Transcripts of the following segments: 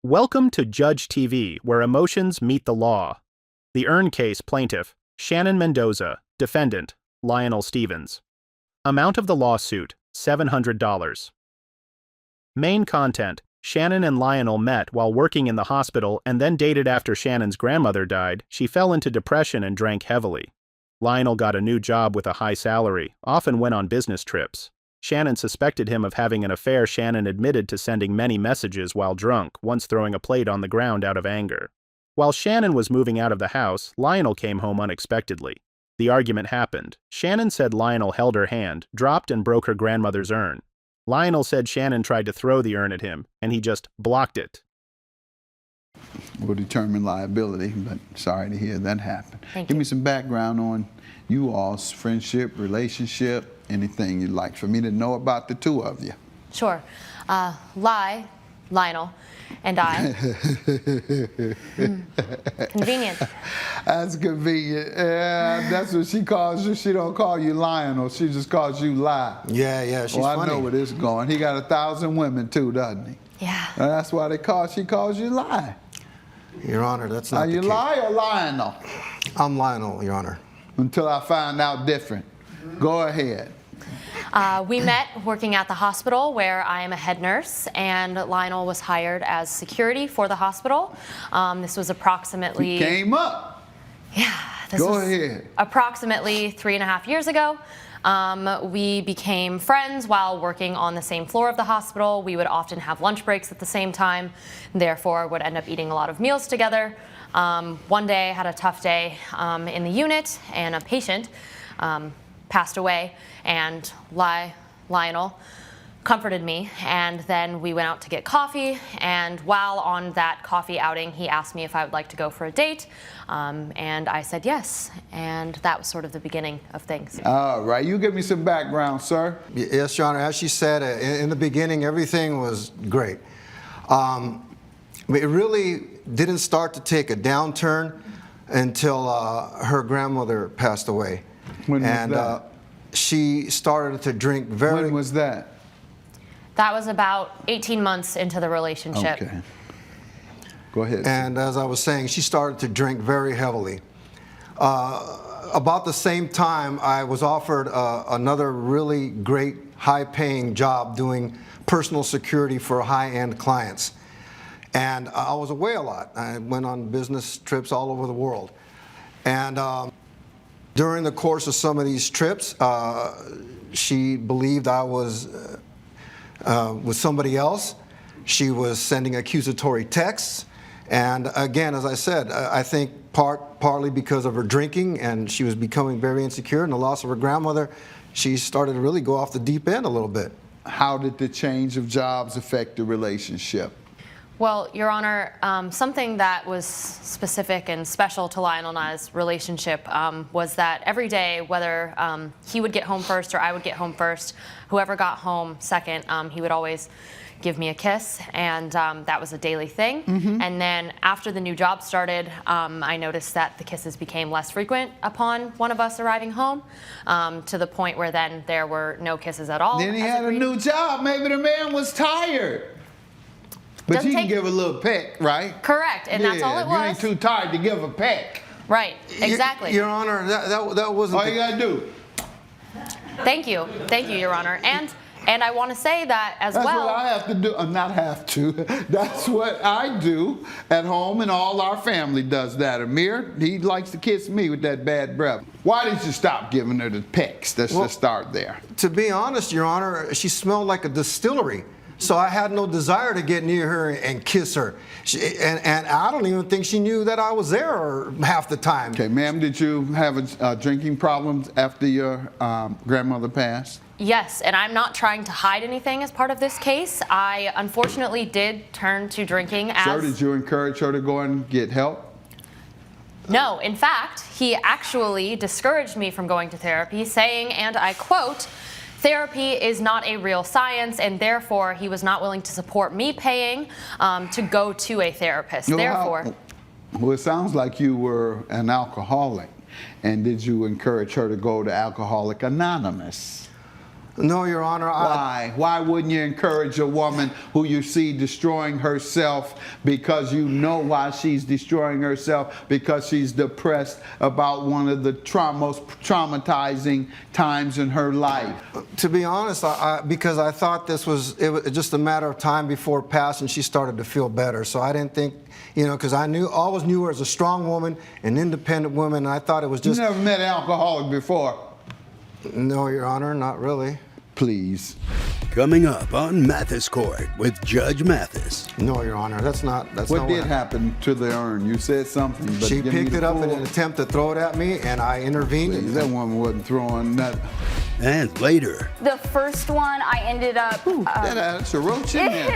Welcome to Judge TV, where emotions meet the law. The Earn case plaintiff, Shannon Mendoza. Defendant, Lionel Stevens. Amount of the lawsuit, $700. Main content, Shannon and Lionel met while working in the hospital and then dated after Shannon's grandmother died. She fell into depression and drank heavily. Lionel got a new job with a high salary, often went on business trips. Shannon suspected him of having an affair. Shannon admitted to sending many messages while drunk, once throwing a plate on the ground out of anger. While Shannon was moving out of the house, Lionel came home unexpectedly. The argument happened. Shannon said Lionel held her hand, dropped and broke her grandmother's urn. Lionel said Shannon tried to throw the urn at him, and he just blocked it. Will determine liability, but sorry to hear that happen. Thank Give you. me some background on you all's friendship, relationship, anything you'd like for me to know about the two of you. Sure. Lionel, and I. Convenient. That's convenient. Yeah, that's what she calls you. She don't call you Lionel. She just calls you Lie. Yeah, she's well, I funny. know where this is going. He got 1,000 women too, doesn't he? Yeah. And that's why she calls you Lie. Your Honor, that's not Are the you case. Lie or Lionel? I'm Lionel, Your Honor. Until I find out different. Go ahead. We met working at the hospital where I am a head nurse, and Lionel was hired as security for the hospital. This was approximately... He came up. Yeah. This Go was ahead. Approximately 3.5 years ago. We became friends while working on the same floor of the hospital. We would often have lunch breaks at the same time, therefore would end up eating a lot of meals together. One day I had a tough day in the unit, and a patient passed away, and Lionel comforted me, and then we went out to get coffee, and while on that coffee outing, he asked me if I would like to go for a date, and I said yes, and that was sort of the beginning of things. All right, you give me some background, sir. Yes, Your Honor. As she said, in the beginning, everything was great. It really didn't start to take a downturn until her grandmother passed away. When was that? She started to drink very... When was that? That was about 18 months into the relationship. Okay. Go ahead. And as I was saying, she started to drink very heavily. About the same time, I was offered another really great, high-paying job doing personal security for high-end clients. And I was away a lot. I went on business trips all over the world. And during the course of some of these trips, she believed I was with somebody else. She was sending accusatory texts. And again, as I said, I think partly because of her drinking, and she was becoming very insecure, and the loss of her grandmother, she started to really go off the deep end a little bit. How did the change of jobs affect the relationship? Well, Your Honor, something that was specific and special to Lionel and I's relationship was that every day, whether he would get home first or I would get home first, whoever got home second, he would always give me a kiss, and that was a daily thing. And then after the new job started, I noticed that the kisses became less frequent upon one of us arriving home, to the point where then there were no kisses at all. Then he had a new job. Maybe the man was tired. But Doesn't you can take- give a little peck, right? Correct, and that's all it You ain't was. too tired to give a peck. Right, exactly. Your Honor, that wasn't All you gotta do. Thank you, Your Honor. And I want to say that as That's well. what I have to do. Not have to. That's what I do at home, and all our family does that. Amir, he likes to kiss me with that bad breath. Why did you stop giving her the pecks? Let's just start there. To be honest, Your Honor, she smelled like a distillery. So I had no desire to get near her and kiss her. And I don't even think she knew that I was there half the time. Okay, ma'am, did you have a drinking problems after your grandmother passed? Yes, and I'm not trying to hide anything as part of this case. I unfortunately did turn to drinking as... So did you encourage her to go and get help? No, in fact, he actually discouraged me from going to therapy, saying, and I quote, "Therapy is not a real science," and therefore he was not willing to support me paying to go to a therapist. Therefore... Well, it sounds like you were an alcoholic. And did you encourage her to go to Alcoholic Anonymous? No, Your Honor. Why? Why wouldn't you encourage a woman who you see destroying herself because you know why she's destroying herself? Because she's depressed about one of the most traumatizing times in her life. To be honest, because I thought it was just a matter of time before it passed and she started to feel better. So I didn't think, because I always knew her as a strong woman, an independent woman, and I thought it was just... You never met an alcoholic before? No, Your Honor, not really. Please. Coming up on Mathis Court with Judge Mathis. No, Your Honor, that's not What did happen to the urn? You said something, but she picked it up in an attempt to throw it at me, and I intervened. Please, that woman wasn't throwing nothing. And later. The first one, I ended up... That's a roach in there.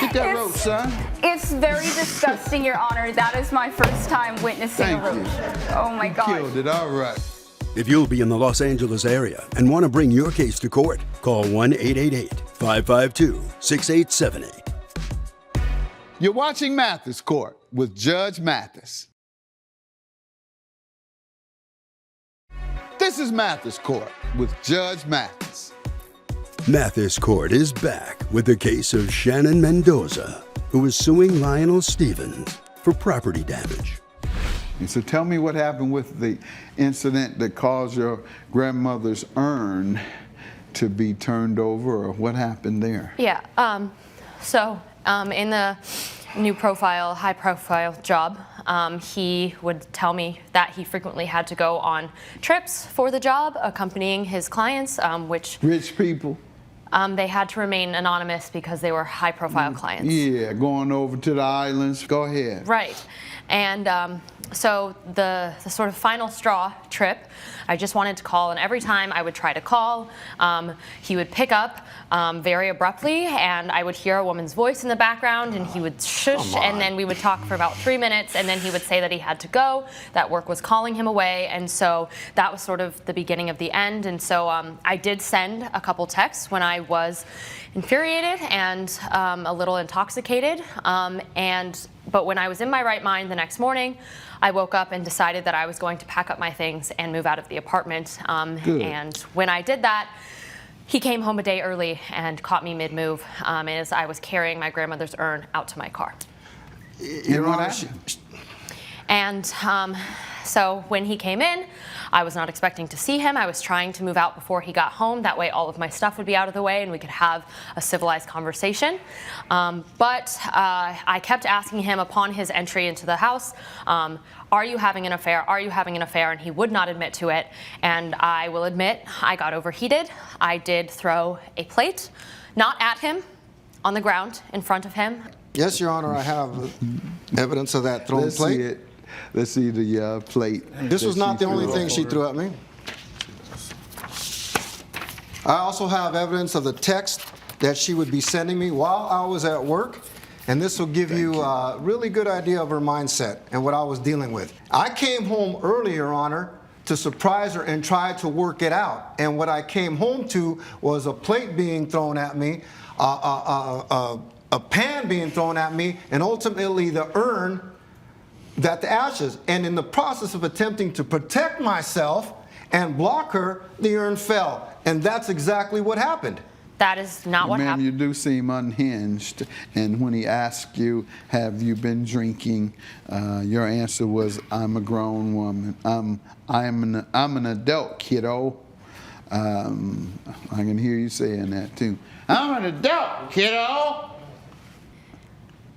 Get that roach, son. It's very disgusting, Your Honor. That is my first time witnessing a roach. Oh, my God. Killed it, all right. If you'll be in the Los Angeles area and want to bring your case to court, call 1-888-552-6878. You're watching Mathis Court with Judge Mathis. This is Mathis Court with Judge Mathis. Mathis Court is back with the case of Shannon Mendoza, who is suing Lionel Stevens for property damage. And so tell me what happened with the incident that caused your grandmother's urn to be turned over, or what happened there? Yeah, in the new profile, high profile job, he would tell me that he frequently had to go on trips for the job, accompanying his clients, which... Rich people? They had to remain anonymous because they were high profile clients. Yeah, going over to the islands. Go ahead. Right. And so the sort of final straw trip, I just wanted to call, and every time I would try to call, he would pick up very abruptly, and I would hear a woman's voice in the background, and he would shush, and then we would talk for about 3 minutes, and then he would say that he had to go, that work was calling him away, and so that was sort of the beginning of the end. And so I did send a couple texts when I was infuriated and a little intoxicated, but when I was in my right mind the next morning, I woke up and decided that I was going to pack up my things and move out of the apartment. And when I did that, he came home a day early and caught me mid-move as I was carrying my grandmother's urn out to my car. So when he came in, I was not expecting to see him. I was trying to move out before he got home. That way all of my stuff would be out of the way and we could have a civilized conversation. But I kept asking him upon his entry into the house, are you having an affair? Are you having an affair? And he would not admit to it. And I will admit, I got overheated. I did throw a plate, not at him, on the ground in front of him. Yes, Your Honor, I have evidence of that thrown plate. See it. Let's see the plate. This was not the only thing she threw at me. I also have evidence of the text that she would be sending me while I was at work, and this will give you a really good idea of her mindset and what I was dealing with. I came home early, Your Honor, to surprise her and try to work it out, and what I came home to was a plate being thrown at me, a pan being thrown at me, and ultimately the urn, the ashes. And in the process of attempting to protect myself and block her, the urn fell. And that's exactly what happened. That is not what happened. Ma'am, you do seem unhinged. And when he asked you, have you been drinking, your answer was, I'm a grown woman. I'm an adult, kiddo. I can hear you saying that too. I'm an adult, kiddo.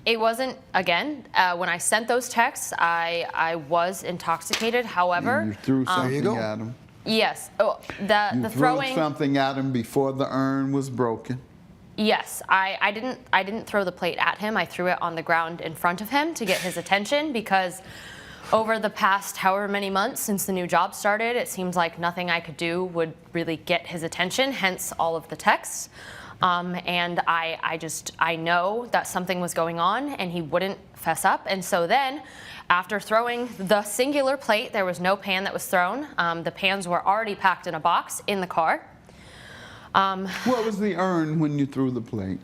It wasn't, again, when I sent those texts, I was intoxicated. However, and you threw something at him. Yes. Oh, the throwing. You threw something at him before the urn was broken. Yes, I didn't throw the plate at him. I threw it on the ground in front of him to get his attention, because over the past however many months since the new job started, it seems like nothing I could do would really get his attention, hence all of the texts. And I know that something was going on and he wouldn't fess up. And so then, after throwing the singular plate, there was no pan that was thrown. The pans were already packed in a box in the car. What was the urn when you threw the plate?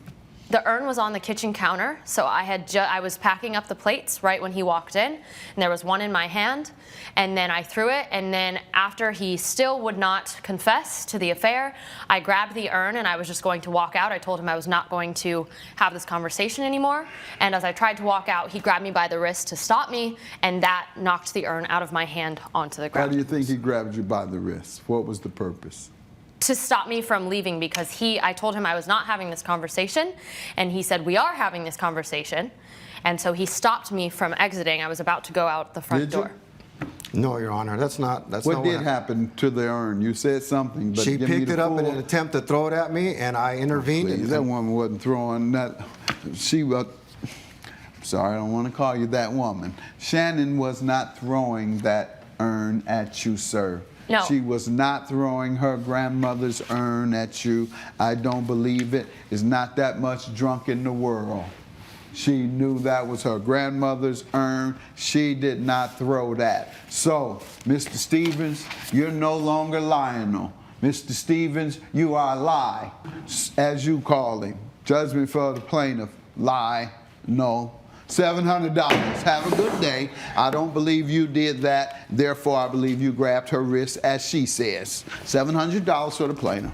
The urn was on the kitchen counter, so I was packing up the plates right when he walked in, and there was one in my hand, and then I threw it, and then after he still would not confess to the affair, I grabbed the urn and I was just going to walk out. I told him I was not going to have this conversation anymore, and as I tried to walk out, he grabbed me by the wrist to stop me, and that knocked the urn out of my hand onto the ground. Why do you think he grabbed you by the wrist? What was the purpose? To stop me from leaving, because I told him I was not having this conversation, and he said, we are having this conversation, and so he stopped me from exiting. I was about to go out the front door. No, Your Honor, that's not What did happen to the urn? You said something, but she give me picked the it up in full- an attempt to throw it at me, and I intervened. Please, that woman wasn't throwing that. She was. Sorry, I don't want to call you that woman. Shannon was not throwing that urn at you, sir. No. She was not throwing her grandmother's urn at you. I don't believe it. There's not that much drunk in the world. She knew that was her grandmother's urn. She did not throw that. So, Mr. Stevens, you're no longer Lionel. Mr. Stevens, you are a lie, as you call him. Judgment for the plaintiff, lie, no. $700. Have a good day. I don't believe you did that. Therefore, I believe you grabbed her wrist, as she says. $700 for the plaintiff.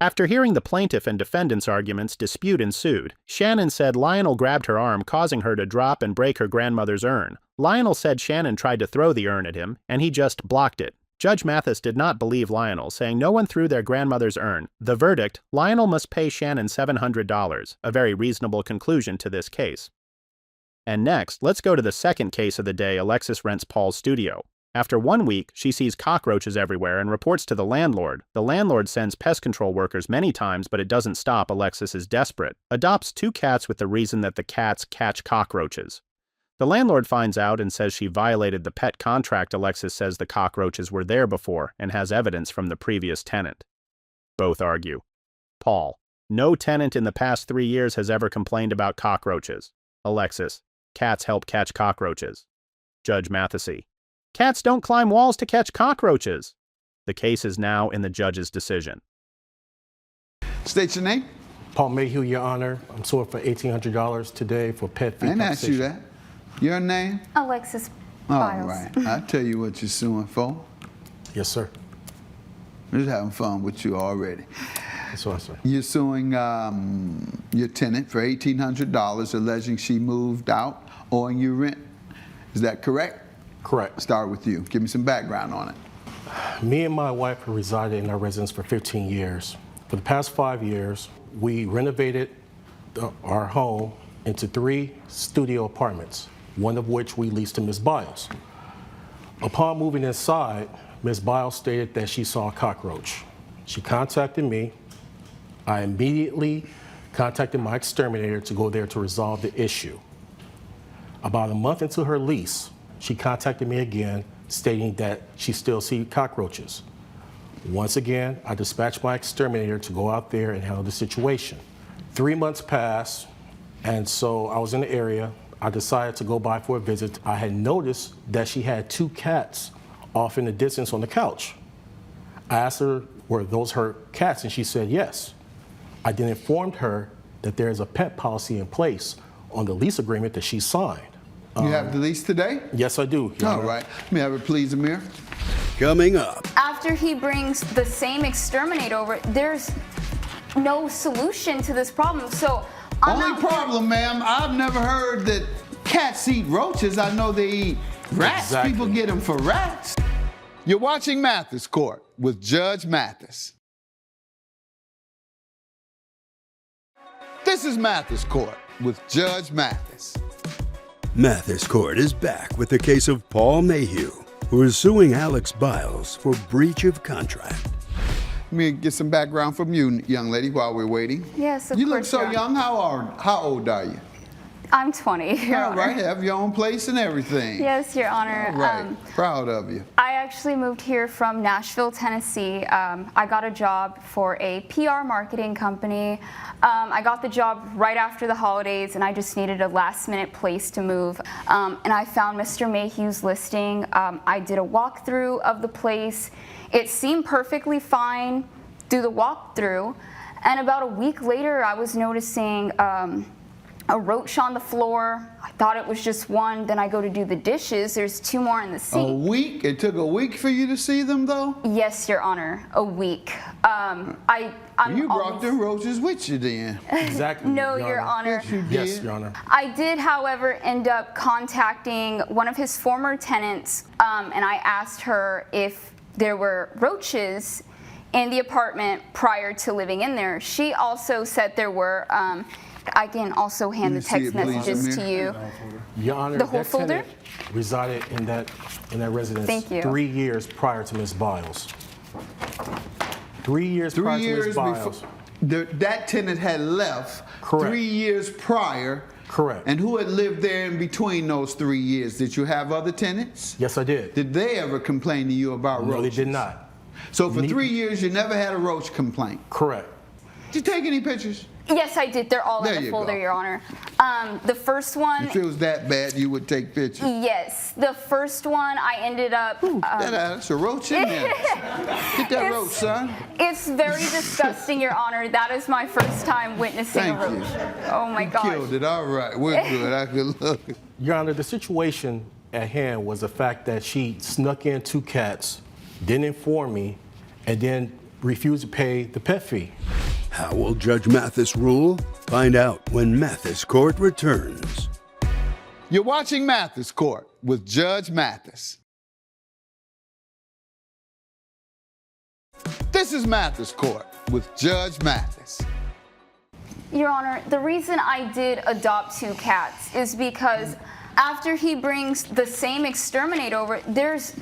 After hearing the plaintiff and defendant's arguments, dispute ensued. Shannon said Lionel grabbed her arm, causing her to drop and break her grandmother's urn. Lionel said Shannon tried to throw the urn at him, and he just blocked it. Judge Mathis did not believe Lionel, saying no one threw their grandmother's urn. The verdict: Lionel must pay Shannon $700, a very reasonable conclusion to this case. And next, let's go to the second case of the day. Alexis rents Paul's studio. After 1 week, she sees cockroaches everywhere and reports to the landlord. The landlord sends pest control workers many times, but it doesn't stop. Alexis is desperate. Adopts 2 cats with the reason that the cats catch cockroaches. The landlord finds out and says she violated the pet contract. Alexis says the cockroaches were there before and has evidence from the previous tenant. Both argue. Paul: no tenant in the past 3 years has ever complained about cockroaches. Alexis: cats help catch cockroaches. Judge Mathis: cats don't climb walls to catch cockroaches. The case is now in the judge's decision. State your name. Paul Mayhew, Your Honor. I'm suing for $1,800 today for pet fee I didn't ask you compensation. that. Your name? Alexis All Biles. right. I'll tell you what you're suing for. Yes, sir. We're just having fun with you already. That's what I say. You're suing your tenant for $1,800, alleging she moved out, owing you rent. Is that correct? Correct. Start with you. Give me some background on it. Me and my wife have resided in our residence for 15 years. For the past 5 years, we renovated our home into 3 studio apartments, one of which we leased to Ms. Biles. Upon moving inside, Ms. Biles stated that she saw a cockroach. She contacted me. I immediately contacted my exterminator to go there to resolve the issue. About a month into her lease, she contacted me again, stating that she still sees cockroaches. Once again, I dispatched my exterminator to go out there and handle the situation. 3 months passed, and so I was in the area. I decided to go by for a visit. I had noticed that she had 2 cats off in the distance on the couch. I asked her, were those her cats? And she said yes. I then informed her that there is a pet policy in place on the lease agreement that she signed. You have the lease today? Yes, I do, Your All Honor. right. Let me have it, please, Amir. Coming up, After he brings the same exterminate over, there's no solution to this problem. So I'm Only not problem, ma'am, I've never heard that cats eat roaches. I know they eat rats. Exactly. People get them for rats. You're watching Mathis Court with Judge Mathis. This is Mathis Court with Judge Mathis. Mathis Court is back with the case of Paul Mayhew, who is suing Alex Biles for breach of contract. Let me get some background from you, young lady, while we're waiting. Yes, of You look course, so Your young. How old are you? I'm 20, Your All Honor. right, have your own place and everything. Yes, Your Honor. All right, proud of you. I actually moved here from Nashville, Tennessee. I got a job for a PR marketing company. I got the job right after the holidays, and I just needed a last-minute place to move. And I found Mr. Mayhew's listing. I did a walkthrough of the place. It seemed perfectly fine through the walkthrough. And about a week later, I was noticing a roach on the floor. I thought it was just one. Then I go to do the dishes. There's 2 more in the A sink. week? It took a week for you to see them, though? Yes, Your Honor, a week. You brought the roaches with you then. Exactly. No, Your Honor. Yes, you did. Yes, Your Honor. I did, however, end up contacting one of his former tenants, and I asked her if there were roaches in the apartment prior to living in there. She also said there were. I can also hand the Let me see text it, please, messages to Amir. you. Your Honor, The whole that folder? tenant resided in that residence Thank you. 3 years prior to Ms. Biles. 3 years 3 prior to years Ms. Biles. before that tenant had left. Correct. 3 years prior. Correct. And who had lived there in between those 3 years? Did you have other tenants? Yes, I did. Did they ever complain to you about roaches? No, they did not. So for 3 years, you never had a roach complaint. Correct. Did you take any pictures? Yes, I did. They're all There in the you folder, go. Your Honor. The first one. If it was that bad, you would take pictures. Yes, the first one I ended up. That's a roach in there. Get that It's- roach, son. It's very disgusting, Your Honor. That is my first time witnessing Thank a you. roach. Oh my gosh. Killed it. All right. We're good. I could look. Your Honor, the situation at hand was the fact that she snuck in 2 cats, didn't inform me, and then refused to pay the pet fee. How will Judge Mathis rule? Find out when Mathis Court returns. You're watching Mathis Court with Judge Mathis. This is Mathis Court with Judge Mathis. Your Honor, the reason I did adopt 2 cats is because after he brings the same exterminate over, there's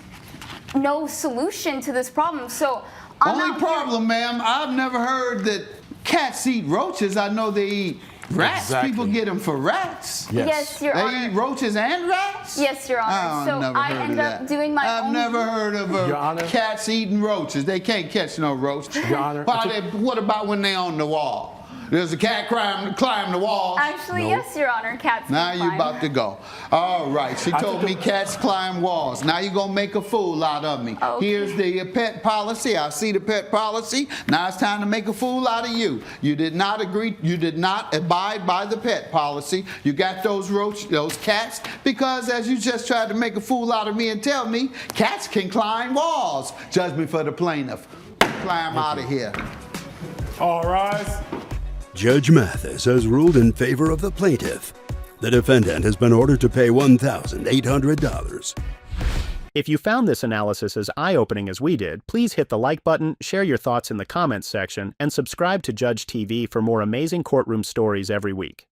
no solution to this problem. So I'm Only out problem, ma'am, I've never heard that cats eat roaches. I know they eat rats. Exactly. People get them for rats. Yes, Your They Honor. eat roaches and rats? Yes, Your Honor. I've So never I heard end of up that. doing my I've own. never heard of Your Honor. cats eating roaches. They can't catch no roach. Your Honor, What about when they on the wall? There's a cat climb the wall. Actually, No. yes, Your Honor. Cats. Now can you climb. about to go. All right, she told me cats climb walls. Now you're going to make a fool out of me. Okay. Here's the pet policy. I see the pet policy. Now it's time to make a fool out of you. You did not agree. You did not abide by the pet policy. You got those cats because as you just tried to make a fool out of me and tell me cats can climb walls. Judgment for the plaintiff. Climb out of here. All rise. Judge Mathis has ruled in favor of the plaintiff. The defendant has been ordered to pay $1,800. If you found this analysis as eye-opening as we did, please hit the like button, share your thoughts in the comments section, and subscribe to Judge TV for more amazing courtroom stories every week.